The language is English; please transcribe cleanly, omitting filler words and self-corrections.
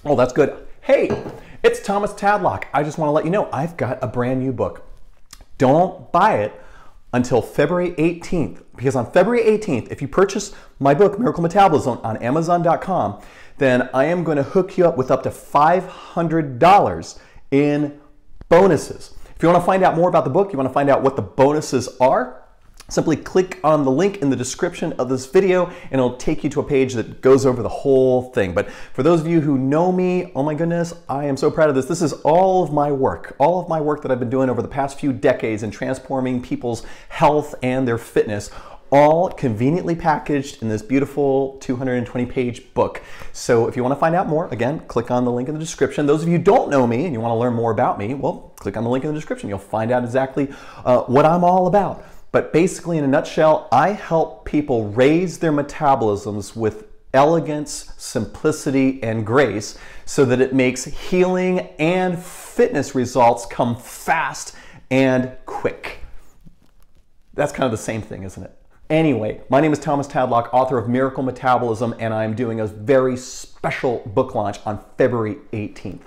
Oh, that's good. Hey, it's Thomas Tadlock. I just want to let you know I've got a brand new book. Don't buy it until February 18th, because on February 18th, if you purchase my book, Miracle Metabolism, on Amazon.com, then I am going to hook you up with up to $500 in bonuses. If you want to find out more about the book, you want to find out what the bonuses are, simply click on the link in the description of this video and it'll take you to a page that goes over the whole thing. But for those of you who know me, oh my goodness, I am so proud of this. This is all of my work that I've been doing over the past few decades in transforming people's health and their fitness, all conveniently packaged in this beautiful 220-page book. So if you want to find out more, again, click on the link in the description. Those of you who don't know me and you want to learn more about me, well, click on the link in the description. You'll find out exactly what I'm all about. But basically, in a nutshell, I help people raise their metabolisms with elegance, simplicity, and grace so that it makes healing and fitness results come fast and quick. That's kind of the same thing, isn't it? Anyway, my name is Thomas Tadlock, author of Miracle Metabolism, and I'm doing a very special book launch on February 18th.